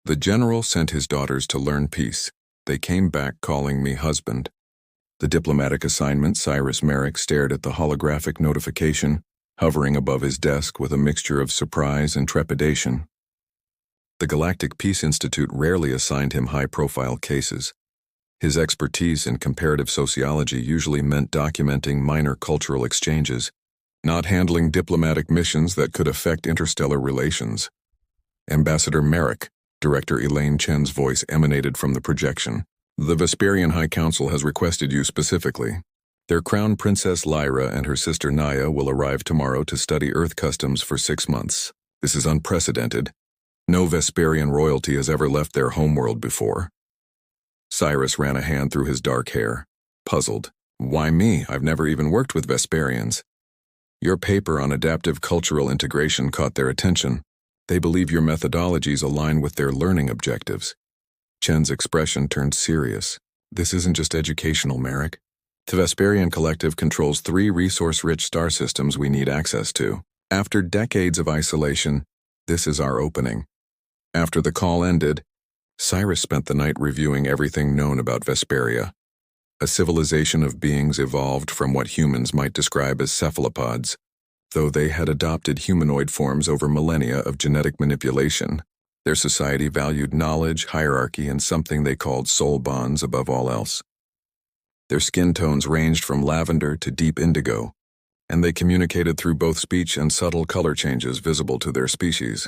The general sent his daughters to learn peace. They came back calling me husband. The diplomatic assignment, Cyrus Merrick stared at the holographic notification, hovering above his desk with a mixture of surprise and trepidation. The Galactic Peace Institute rarely assigned him high-profile cases. His expertise in comparative sociology usually meant documenting minor cultural exchanges, not handling diplomatic missions that could affect interstellar relations. Ambassador Merrick, Director Elaine Chen's voice emanated from the projection. The Vesperian High Council has requested you specifically. Their Crown Princess Lyra and her sister Naya will arrive tomorrow to study Earth customs for 6 months. This is unprecedented. No Vesperian royalty has ever left their homeworld before. Cyrus ran a hand through his dark hair, puzzled. Why me? I've never even worked with Vesperians. Your paper on adaptive cultural integration caught their attention. They believe your methodologies align with their learning objectives. Chen's expression turned serious. This isn't just educational, Merrick. The Vesperian Collective controls 3 resource-rich star systems we need access to. After decades of isolation, this is our opening. After the call ended, Cyrus spent the night reviewing everything known about Vesperia. A civilization of beings evolved from what humans might describe as cephalopods, though they had adopted humanoid forms over millennia of genetic manipulation. Their society valued knowledge, hierarchy, and something they called soul bonds above all else. Their skin tones ranged from lavender to deep indigo, and they communicated through both speech and subtle color changes visible to their species.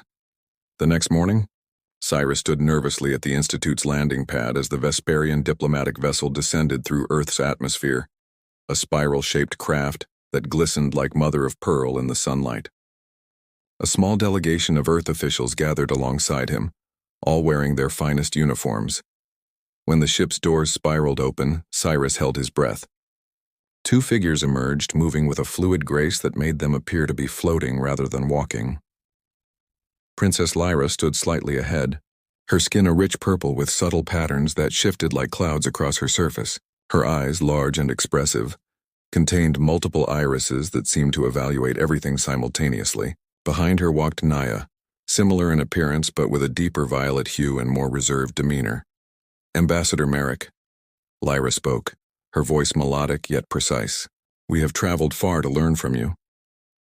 The next morning, Cyrus stood nervously at the Institute's landing pad as the Vesperian diplomatic vessel descended through Earth's atmosphere, a spiral-shaped craft that glistened like mother of pearl in the sunlight. A small delegation of Earth officials gathered alongside him, all wearing their finest uniforms. When the ship's doors spiraled open, Cyrus held his breath. 2 figures emerged, moving with a fluid grace that made them appear to be floating rather than walking. Princess Lyra stood slightly ahead, her skin a rich purple with subtle patterns that shifted like clouds across her surface. Her eyes, large and expressive, contained multiple irises that seemed to evaluate everything simultaneously. Behind her walked Naya, similar in appearance but with a deeper violet hue and more reserved demeanor. Ambassador Merrick. Lyra spoke, her voice melodic yet precise. We have traveled far to learn from you.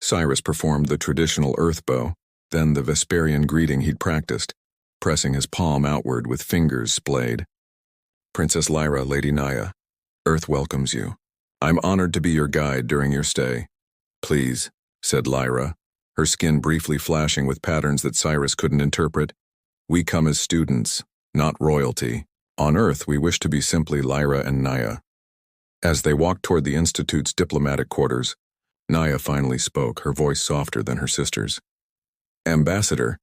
Cyrus performed the traditional earth bow, then the Vesperian greeting he'd practiced, pressing his palm outward with fingers splayed. Princess Lyra, Lady Naya, Earth welcomes you. I'm honored to be your guide during your stay. Please, said Lyra, her skin briefly flashing with patterns that Cyrus couldn't interpret. We come as students, not royalty. On Earth, we wish to be simply Lyra and Naya. As they walked toward the Institute's diplomatic quarters, Naya finally spoke, her voice softer than her sister's. Ambassador,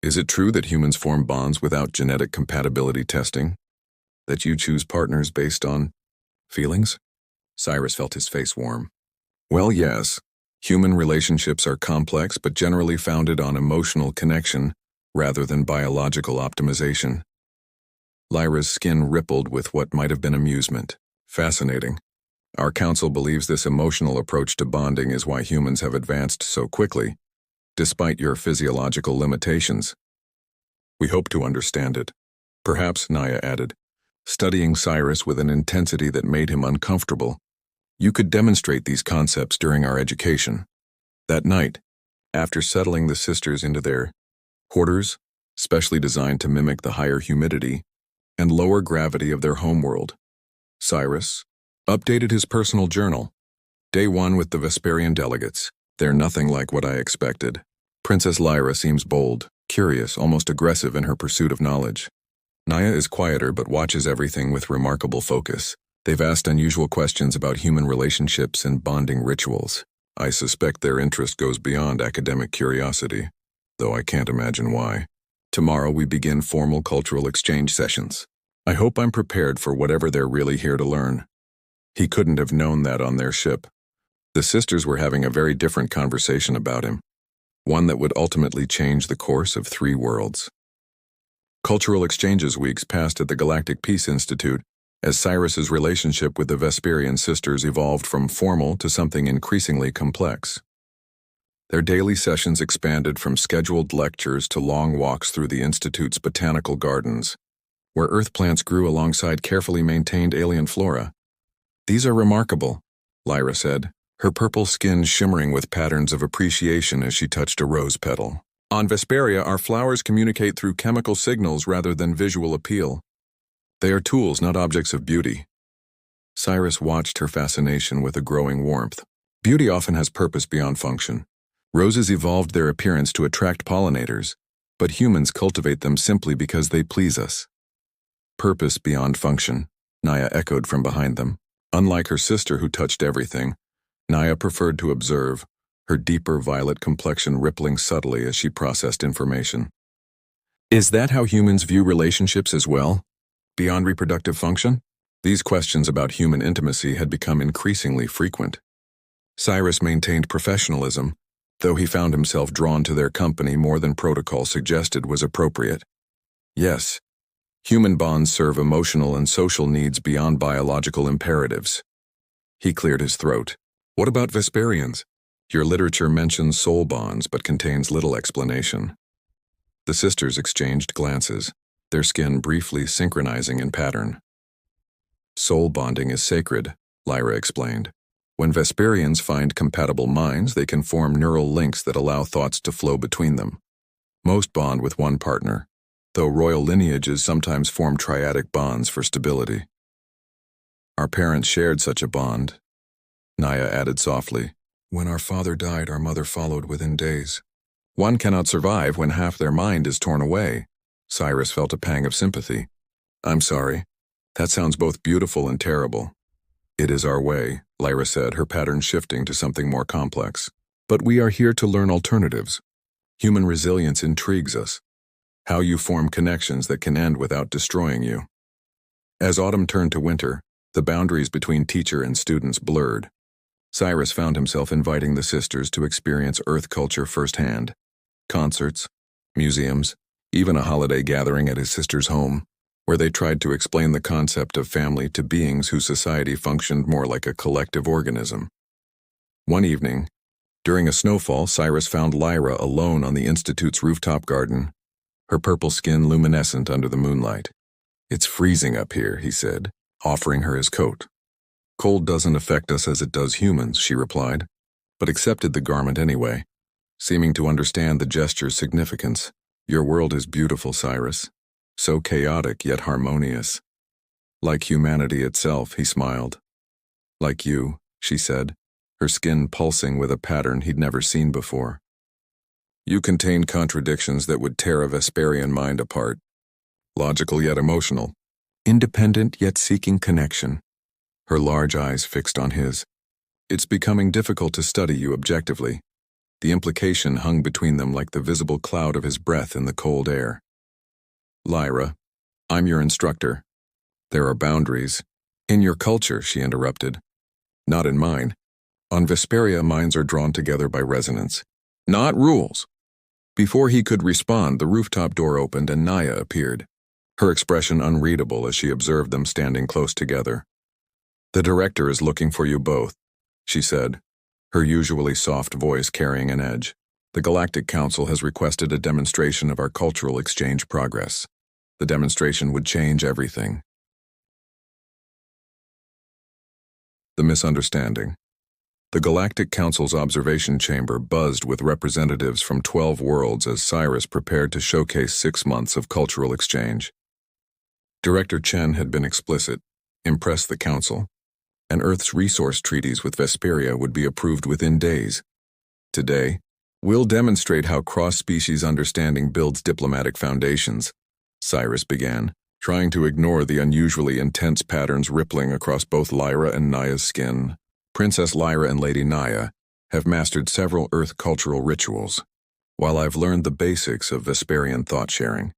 is it true that humans form bonds without genetic compatibility testing? That you choose partners based on feelings? Cyrus felt his face warm. Well, yes. Human relationships are complex but generally founded on emotional connection rather than biological optimization. Lyra's skin rippled with what might have been amusement. Fascinating. Our council believes this emotional approach to bonding is why humans have advanced so quickly, despite your physiological limitations. We hope to understand it. Perhaps, Naya added, studying Cyrus with an intensity that made him uncomfortable. You could demonstrate these concepts during our education. That night, after settling the sisters into their quarters, specially designed to mimic the higher humidity and lower gravity of their homeworld, Cyrus updated his personal journal. Day 1 with the Vesperian delegates. They're nothing like what I expected. Princess Lyra seems bold, curious, almost aggressive in her pursuit of knowledge. Naya is quieter but watches everything with remarkable focus. They've asked unusual questions about human relationships and bonding rituals. I suspect their interest goes beyond academic curiosity, though I can't imagine why. Tomorrow we begin formal cultural exchange sessions. I hope I'm prepared for whatever they're really here to learn. He couldn't have known that on their ship. The sisters were having a very different conversation about him, one that would ultimately change the course of 3 worlds. Cultural exchanges weeks passed at the Galactic Peace Institute as Cyrus's relationship with the Vesperian sisters evolved from formal to something increasingly complex. Their daily sessions expanded from scheduled lectures to long walks through the Institute's botanical gardens, where earth plants grew alongside carefully maintained alien flora. "These are remarkable," Lyra said, her purple skin shimmering with patterns of appreciation as she touched a rose petal. "On Vesperia, our flowers communicate through chemical signals rather than visual appeal. They are tools, not objects of beauty." Cyrus watched her fascination with a growing warmth. Beauty often has purpose beyond function. Roses evolved their appearance to attract pollinators, but humans cultivate them simply because they please us. "Purpose beyond function," Naya echoed from behind them. Unlike her sister who touched everything, Naya preferred to observe, her deeper violet complexion rippling subtly as she processed information. "Is that how humans view relationships as well? Beyond reproductive function?" These questions about human intimacy had become increasingly frequent. Cyrus maintained professionalism, though he found himself drawn to their company more than protocol suggested was appropriate. "Yes, human bonds serve emotional and social needs beyond biological imperatives." He cleared his throat. "What about Vesperians? Your literature mentions soul bonds but contains little explanation." The sisters exchanged glances, their skin briefly synchronizing in pattern. "Soul bonding is sacred," Lyra explained. "When Vesperians find compatible minds, they can form neural links that allow thoughts to flow between them. Most bond with one partner, though royal lineages sometimes form triadic bonds for stability. Our parents shared such a bond," Naya added softly. "When our father died, our mother followed within days." "One cannot survive when half their mind is torn away." Cyrus felt a pang of sympathy. "I'm sorry. That sounds both beautiful and terrible." "It is our way," Lyra said, her pattern shifting to something more complex. "But we are here to learn alternatives. Human resilience intrigues us. How you form connections that can end without destroying you." As autumn turned to winter, the boundaries between teacher and students blurred. Cyrus found himself inviting the sisters to experience Earth culture firsthand. Concerts, museums, even a holiday gathering at his sister's home, where they tried to explain the concept of family to beings whose society functioned more like a collective organism. One evening, during a snowfall, Cyrus found Lyra alone on the Institute's rooftop garden, her purple skin luminescent under the moonlight. "It's freezing up here," he said, offering her his coat. "Cold doesn't affect us as it does humans," she replied, but accepted the garment anyway, seeming to understand the gesture's significance. "Your world is beautiful, Cyrus. So chaotic yet harmonious." "Like humanity itself," he smiled. "Like you," she said, her skin pulsing with a pattern he'd never seen before. "You contain contradictions that would tear a Vesperian mind apart. Logical yet emotional. Independent yet seeking connection." Her large eyes fixed on his. "It's becoming difficult to study you objectively." The implication hung between them like the visible cloud of his breath in the cold air. "Lyra, I'm your instructor. There are boundaries." "In your culture," she interrupted. "Not in mine. On Vesperia, minds are drawn together by resonance, not rules." Before he could respond, the rooftop door opened and Naya appeared, her expression unreadable as she observed them standing close together. "The director is looking for you both," she said, her usually soft voice carrying an edge. "The Galactic Council has requested a demonstration of our cultural exchange progress. The demonstration would change everything." The misunderstanding. The Galactic Council's observation chamber buzzed with representatives from 12 worlds as Cyrus prepared to showcase 6 months of cultural exchange. Director Chen had been explicit, impress the Council, and Earth's resource treaties with Vesperia would be approved within days. "Today, we'll demonstrate how cross-species understanding builds diplomatic foundations," Cyrus began, trying to ignore the unusually intense patterns rippling across both Lyra and Naya's skin. "Princess Lyra and Lady Naya have mastered several Earth cultural rituals, while I've learned the basics of Vesperian thought-sharing."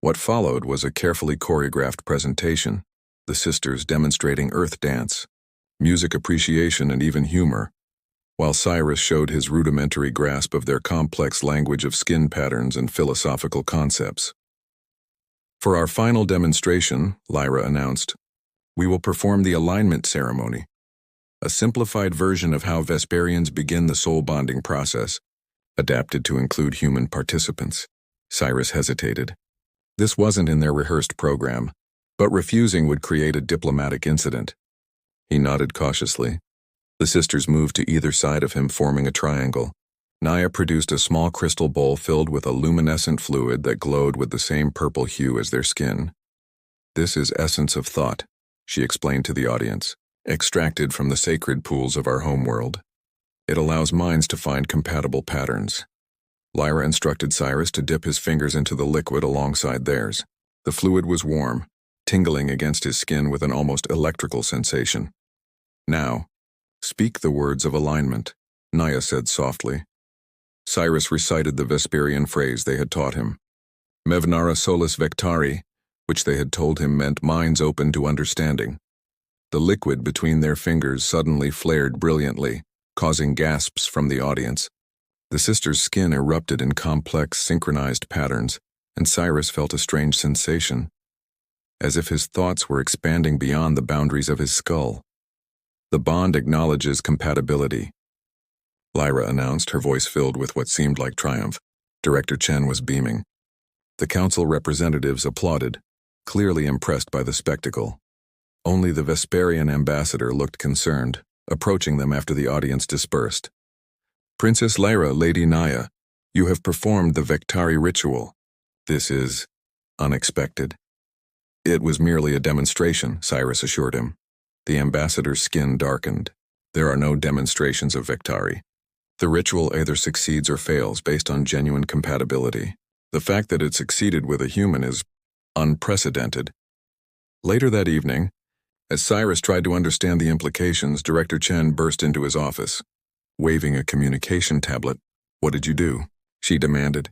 What followed was a carefully choreographed presentation, the sisters demonstrating Earth dance, music appreciation, and even humor, while Cyrus showed his rudimentary grasp of their complex language of skin patterns and philosophical concepts. "For our final demonstration," Lyra announced, "we will perform the alignment ceremony, a simplified version of how Vesperians begin the soul bonding process, adapted to include human participants. Cyrus hesitated. This wasn't in their rehearsed program, but refusing would create a diplomatic incident. He nodded cautiously. The sisters moved to either side of him, forming a triangle. Naya produced a small crystal bowl filled with a luminescent fluid that glowed with the same purple hue as their skin. "This is essence of thought," she explained to the audience, "extracted from the sacred pools of our homeworld. It allows minds to find compatible patterns." Lyra instructed Cyrus to dip his fingers into the liquid alongside theirs. The fluid was warm, tingling against his skin with an almost electrical sensation. "Now, speak the words of alignment," Naya said softly. Cyrus recited the Vesperian phrase they had taught him, Mevnara solus vectari, which they had told him meant minds open to understanding. The liquid between their fingers suddenly flared brilliantly, causing gasps from the audience. The sisters' skin erupted in complex, synchronized patterns, and Cyrus felt a strange sensation, as if his thoughts were expanding beyond the boundaries of his skull. "The bond acknowledges compatibility," Lyra announced, her voice filled with what seemed like triumph. Director Chen was beaming. The council representatives applauded, clearly impressed by the spectacle. Only the Vesperian ambassador looked concerned, approaching them after the audience dispersed. "Princess Lyra, Lady Naya, you have performed the Vectari ritual. This is unexpected." "It was merely a demonstration," Cyrus assured him. The ambassador's skin darkened. "There are no demonstrations of Vectari. The ritual either succeeds or fails based on genuine compatibility. The fact that it succeeded with a human is unprecedented." Later that evening, as Cyrus tried to understand the implications, Director Chen burst into his office. Waving a communication tablet, "What did you do?" she demanded.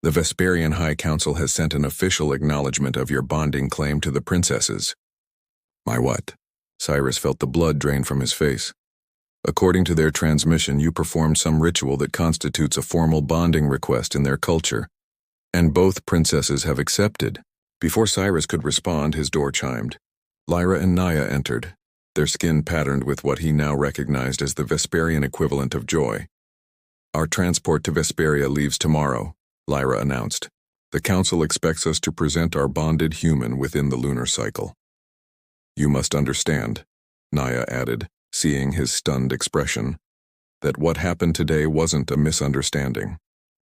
"The Vesperian High Council has sent an official acknowledgement of your bonding claim to the princesses." "My what?" Cyrus felt the blood drain from his face. "According to their transmission, you performed some ritual that constitutes a formal bonding request in their culture, and both princesses have accepted." Before Cyrus could respond, his door chimed. Lyra and Naya entered, their skin patterned with what he now recognized as the Vesperian equivalent of joy. "Our transport to Vesperia leaves tomorrow," Lyra announced. "The council expects us to present our bonded human within the lunar cycle." "You must understand," Naya added, seeing his stunned expression, "that what happened today wasn't a misunderstanding.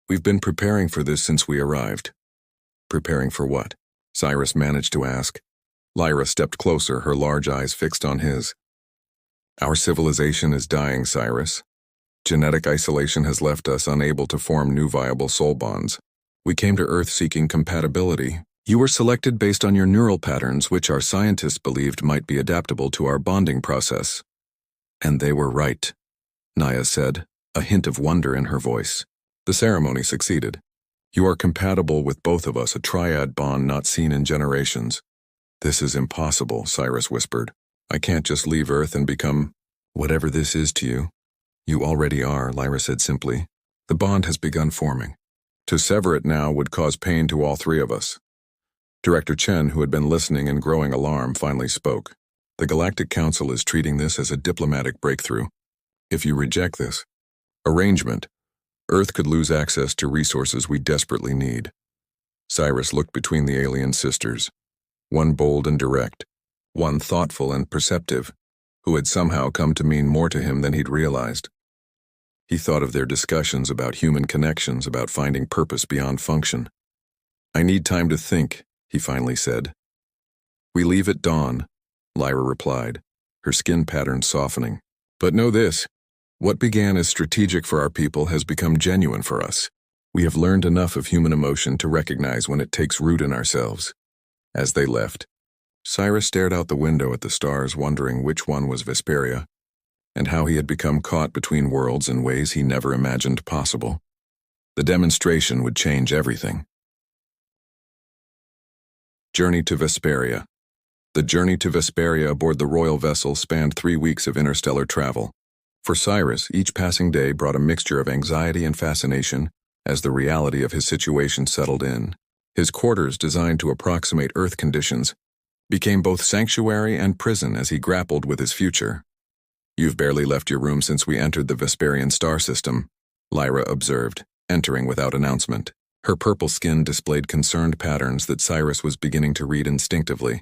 We've been preparing for this since we arrived." "Preparing for what?" Cyrus managed to ask. Lyra stepped closer, her large eyes fixed on his. "Our civilization is dying, Cyrus. Genetic isolation has left us unable to form new viable soul bonds. We came to Earth seeking compatibility. You were selected based on your neural patterns, which our scientists believed might be adaptable to our bonding process." "And they were right," Naya said, a hint of wonder in her voice. "The ceremony succeeded. You are compatible with both of us, a triad bond not seen in generations." "This is impossible," Cyrus whispered. "I can't just leave Earth and become whatever this is to you." "You already are," Lyra said simply. "The bond has begun forming. To sever it now would cause pain to all three of us." Director Chen, who had been listening in growing alarm, finally spoke. "The Galactic Council is treating this as a diplomatic breakthrough. If you reject this arrangement, Earth could lose access to resources we desperately need." Cyrus looked between the alien sisters, one bold and direct, one thoughtful and perceptive, who had somehow come to mean more to him than he'd realized. He thought of their discussions about human connections, about finding purpose beyond function. "I need time to think," he finally said. "We leave at dawn," Lyra replied, her skin pattern softening. "But know this, what began as strategic for our people has become genuine for us. We have learned enough of human emotion to recognize when it takes root in ourselves." As they left, Cyrus stared out the window at the stars, wondering which one was Vesperia, and how he had become caught between worlds in ways he never imagined possible. The demonstration would change everything. Journey to Vesperia. The journey to Vesperia aboard the royal vessel spanned 3 weeks of interstellar travel. For Cyrus, each passing day brought a mixture of anxiety and fascination as the reality of his situation settled in. His quarters, designed to approximate Earth conditions, became both sanctuary and prison as he grappled with his future. "You've barely left your room since we entered the Vesperian star system," Lyra observed. entering without announcement. Her purple skin displayed concerned patterns that Cyrus was beginning to read instinctively.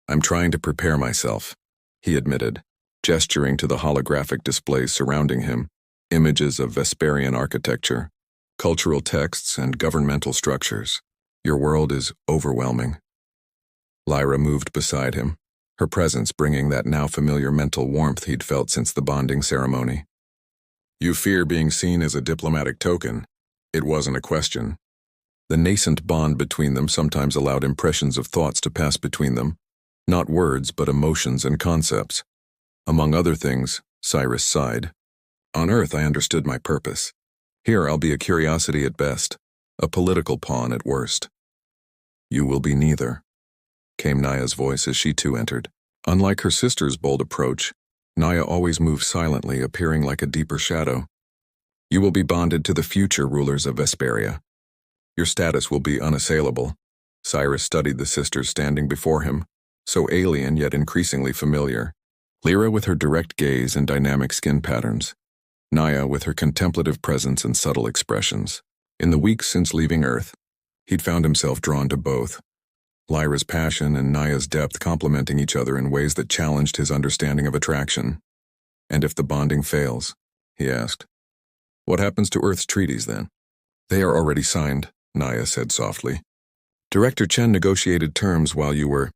"I'm trying to prepare myself," he admitted, gesturing to the holographic displays surrounding him, images of Vesperian architecture, cultural texts, and governmental structures. "Your world is overwhelming." Lyra moved beside him, her presence bringing that now familiar mental warmth he'd felt since the bonding ceremony. "You fear being seen as a diplomatic token." It wasn't a question. The nascent bond between them sometimes allowed impressions of thoughts to pass between them, not words but emotions and concepts. Among other things, Cyrus sighed. "On Earth I understood my purpose. Here I'll be a curiosity at best, a political pawn at worst." "You will be neither," came Naya's voice as she too entered. Unlike her sister's bold approach, Naya always moved silently, appearing like a deeper shadow. "You will be bonded to the future rulers of Vesperia. Your status will be unassailable." Cyrus studied the sisters standing before him, so alien yet increasingly familiar. Lyra with her direct gaze and dynamic skin patterns, Naya with her contemplative presence and subtle expressions. In the weeks since leaving Earth, he'd found himself drawn to both, Lyra's passion and Naya's depth complementing each other in ways that challenged his understanding of attraction. "And if the bonding fails?" he asked. "What happens to Earth's treaties then?" "They are already signed," Naya said softly. "Director Chen negotiated terms while you were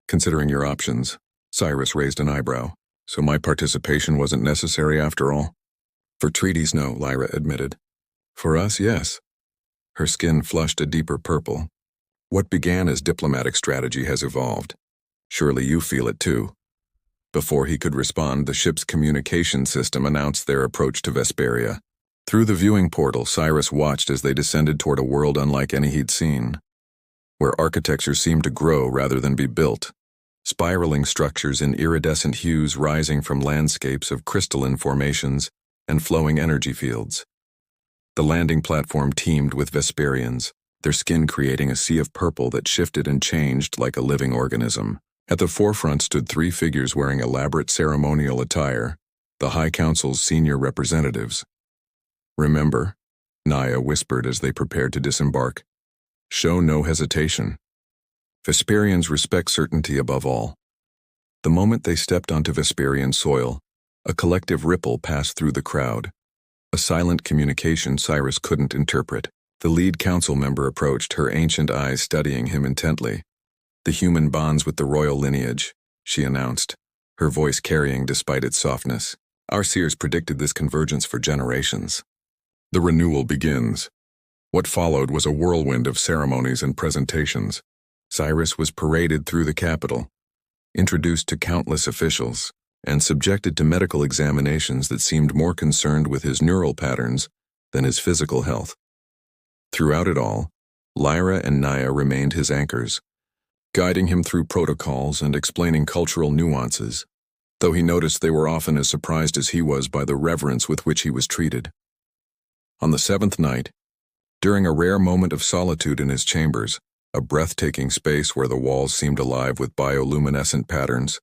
considering your options." Cyrus raised an eyebrow. "So my participation wasn't necessary after all?" "For treaties, no," Lyra admitted. "For us, yes." Her skin flushed a deeper purple. "What began as diplomatic strategy has evolved. Surely you feel it too." Before he could respond, the ship's communication system announced their approach to Vesperia. Through the viewing portal, Cyrus watched as they descended toward a world unlike any he'd seen, where architecture seemed to grow rather than be built, spiraling structures in iridescent hues rising from landscapes of crystalline formations and flowing energy fields. The landing platform teemed with Vesperians, their skin creating a sea of purple that shifted and changed like a living organism. At the forefront stood three figures wearing elaborate ceremonial attire, the High Council's senior representatives. "Remember," Naya whispered as they prepared to disembark, "show no hesitation. Vesperians respect certainty above all." The moment they stepped onto Vesperian soil, a collective ripple passed through the crowd, a silent communication Cyrus couldn't interpret. The lead council member approached, her ancient eyes studying him intently. "The human bonds with the royal lineage," she announced, her voice carrying despite its softness. "Our seers predicted this convergence for generations. The renewal begins." What followed was a whirlwind of ceremonies and presentations. Cyrus was paraded through the capital, introduced to countless officials, and subjected to medical examinations that seemed more concerned with his neural patterns than his physical health. Throughout it all, Lyra and Naya remained his anchors, guiding him through protocols and explaining cultural nuances, though he noticed they were often as surprised as he was by the reverence with which he was treated. On the seventh night, during a rare moment of solitude in his chambers, a breathtaking space where the walls seemed alive with bioluminescent patterns,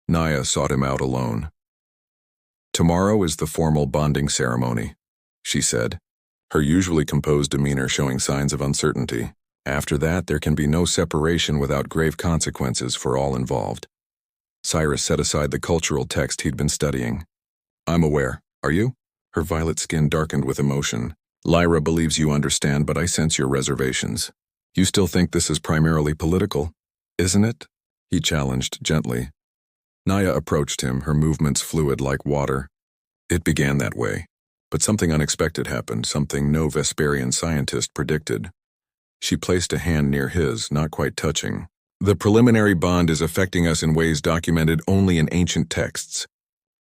Naya sought him out alone. "Tomorrow is the formal bonding ceremony," she said, her usually composed demeanor showing signs of uncertainty. "After that, there can be no separation without grave consequences for all involved." Cyrus set aside the cultural text he'd been studying. "I'm aware. Are you?" Her violet skin darkened with emotion. "Lyra believes you understand, but I sense your reservations. You still think this is primarily political, isn't it?" he challenged gently. Naya approached him, her movements fluid like water. "It began that way, but something unexpected happened, something no Vesperian scientist predicted." She placed a hand near his, not quite touching. "The preliminary bond is affecting us in ways documented only in ancient texts.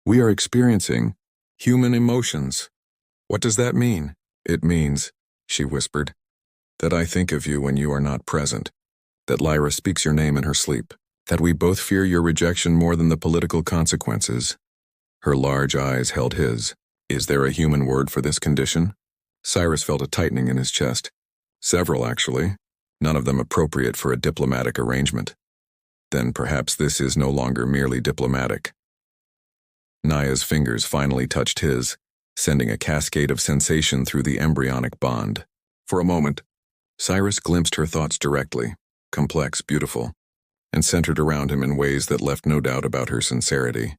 We are experiencing human emotions." "What does that mean?" "It means," she whispered, "that I think of you when you are not present, that Lyra speaks your name in her sleep, that we both fear your rejection more than the political consequences." Her large eyes held his. "Is there a human word for this condition?" Cyrus felt a tightening in his chest. "Several, actually, none of them appropriate for a diplomatic arrangement." "Then perhaps this is no longer merely diplomatic." Naya's fingers finally touched his, sending a cascade of sensation through the embryonic bond. For a moment, Cyrus glimpsed her thoughts directly, complex, beautiful, and centered around him in ways that left no doubt about her sincerity.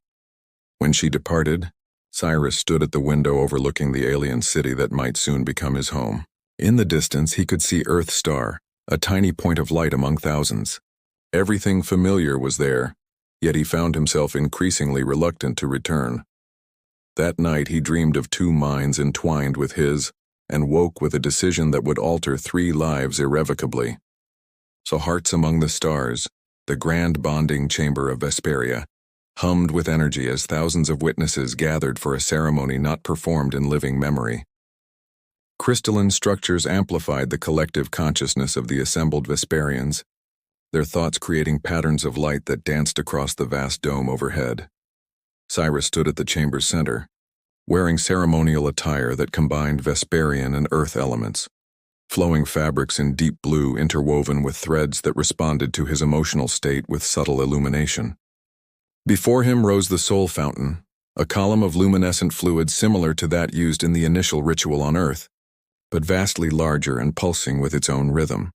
When she departed, Cyrus stood at the window overlooking the alien city that might soon become his home. In the distance, he could see Earth Star, a tiny point of light among thousands. Everything familiar was there, yet he found himself increasingly reluctant to return. That night he dreamed of two minds entwined with his, and woke with a decision that would alter 3 lives irrevocably. So Hearts Among the Stars, the grand bonding chamber of Vesperia, hummed with energy as thousands of witnesses gathered for a ceremony not performed in living memory. Crystalline structures amplified the collective consciousness of the assembled Vesperians, their thoughts creating patterns of light that danced across the vast dome overhead. Cyrus stood at the chamber's center, wearing ceremonial attire that combined Vesperian and Earth elements, flowing fabrics in deep blue interwoven with threads that responded to his emotional state with subtle illumination. Before him rose the Soul Fountain, a column of luminescent fluid similar to that used in the initial ritual on Earth, but vastly larger and pulsing with its own rhythm.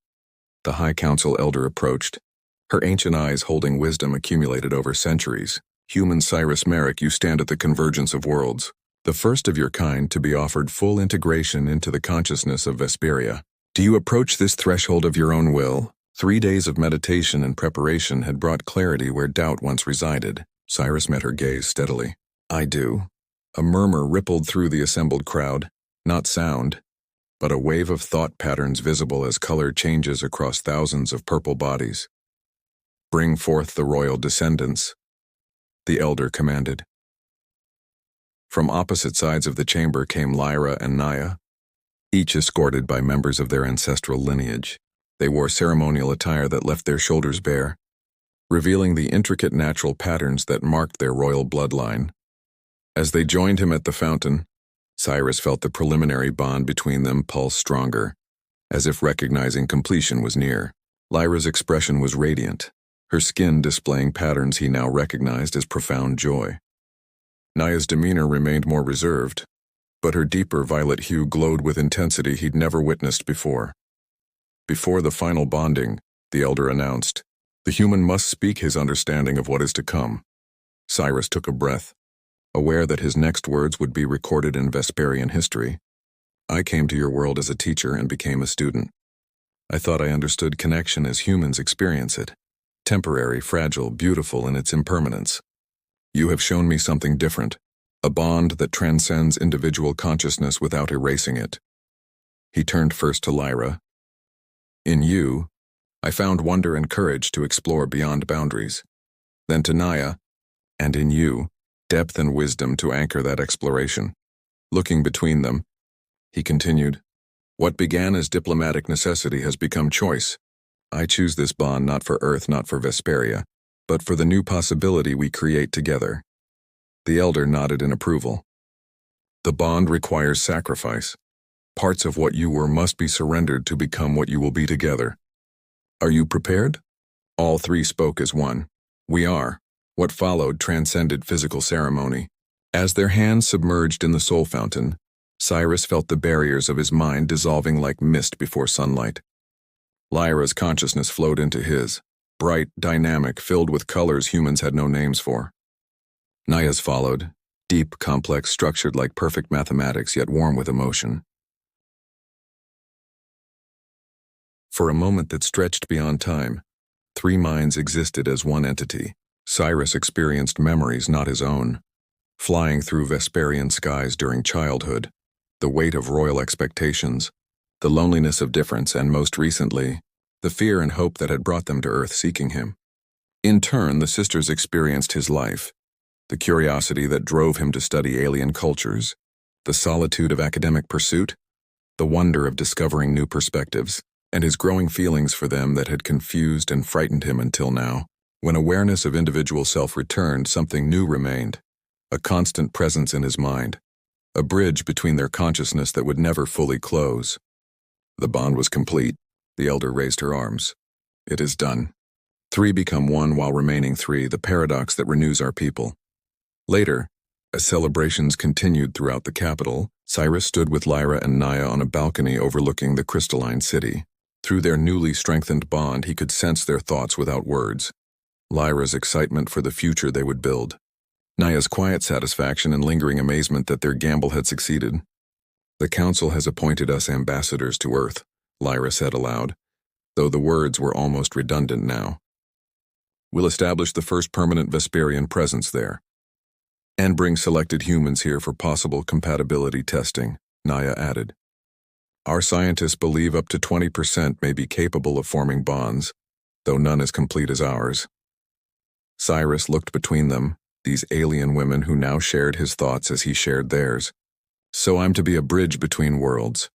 The High Council elder approached, her ancient eyes holding wisdom accumulated over centuries. Human Cyrus Merrick, you stand at the convergence of worlds, the first of your kind to be offered full integration into the consciousness of Vesperia. Do you approach this threshold of your own will? 3 days of meditation and preparation had brought clarity where doubt once resided. Cyrus met her gaze steadily. I do. A murmur rippled through the assembled crowd, not sound, but a wave of thought patterns visible as color changes across thousands of purple bodies. Bring forth the royal descendants, the elder commanded. From opposite sides of the chamber came Lyra and Naya, each escorted by members of their ancestral lineage. They wore ceremonial attire that left their shoulders bare, revealing the intricate natural patterns that marked their royal bloodline. As they joined him at the fountain, Cyrus felt the preliminary bond between them pulse stronger, as if recognizing completion was near. Lyra's expression was radiant, her skin displaying patterns he now recognized as profound joy. Naya's demeanor remained more reserved, but her deeper violet hue glowed with intensity he'd never witnessed before. Before the final bonding, the elder announced, the human must speak his understanding of what is to come. Cyrus took a breath, aware that his next words would be recorded in Vesperian history. I came to your world as a teacher and became a student. I thought I understood connection as humans experience it, temporary, fragile, beautiful in its impermanence. You have shown me something different, a bond that transcends individual consciousness without erasing it. He turned first to Lyra. In you, I found wonder and courage to explore beyond boundaries. Then to Naya, and in you, depth and wisdom to anchor that exploration. Looking between them, he continued, what began as diplomatic necessity has become choice. I choose this bond not for Earth, not for Vesperia, but for the new possibility we create together. The elder nodded in approval. The bond requires sacrifice. Parts of what you were must be surrendered to become what you will be together. Are you prepared? All 3 spoke as one. We are. What followed transcended physical ceremony. As their hands submerged in the soul fountain, Cyrus felt the barriers of his mind dissolving like mist before sunlight. Lyra's consciousness flowed into his, bright, dynamic, filled with colors humans had no names for. Naya's followed, deep, complex, structured like perfect mathematics, yet warm with emotion. For a moment that stretched beyond time, 3 minds existed as one entity. Cyrus experienced memories not his own, flying through Vesperian skies during childhood, the weight of royal expectations, the loneliness of difference, and most recently, the fear and hope that had brought them to Earth seeking him. In turn, the sisters experienced his life, the curiosity that drove him to study alien cultures, the solitude of academic pursuit, the wonder of discovering new perspectives, and his growing feelings for them that had confused and frightened him until now. When awareness of individual self returned, something new remained, a constant presence in his mind, a bridge between their consciousness that would never fully close. The bond was complete. The elder raised her arms. It is done. 3 become one while remaining 3, the paradox that renews our people. Later, As celebrations continued throughout the capital, Cyrus stood with Lyra and Naya on a balcony overlooking the crystalline city. Through their newly strengthened bond, he could sense their thoughts without words. Lyra's excitement for the future they would build. Naya's quiet satisfaction and lingering amazement that their gamble had succeeded. "The Council has appointed us ambassadors to Earth," Lyra said aloud, though the words were almost redundant now. "We'll establish the first permanent Vesperian presence there, and bring selected humans here for possible compatibility testing," Naya added. "Our scientists believe up to 20% may be capable of forming bonds, though none as complete as ours." Cyrus looked between them, these alien women who now shared his thoughts as he shared theirs. "So I'm to be a bridge between worlds."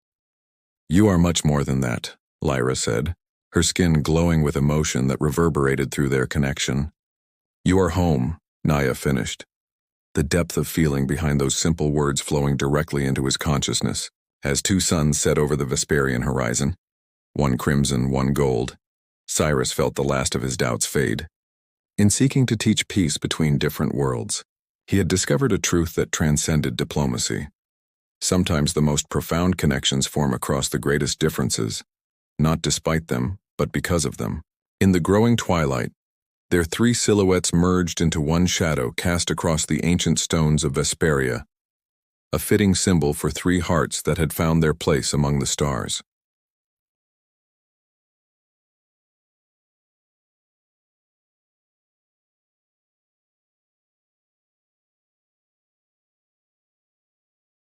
"You are much more than that," Lyra said, her skin glowing with emotion that reverberated through their connection. "You are home," Naya finished, the depth of feeling behind those simple words flowing directly into his consciousness. As two suns set over the Vesperian horizon, one crimson, one gold, Cyrus felt the last of his doubts fade. In seeking to teach peace between different worlds, he had discovered a truth that transcended diplomacy. Sometimes the most profound connections form across the greatest differences, not despite them, but because of them. In the growing twilight, their three silhouettes merged into one shadow cast across the ancient stones of Vesperia, a fitting symbol for three hearts that had found their place among the stars.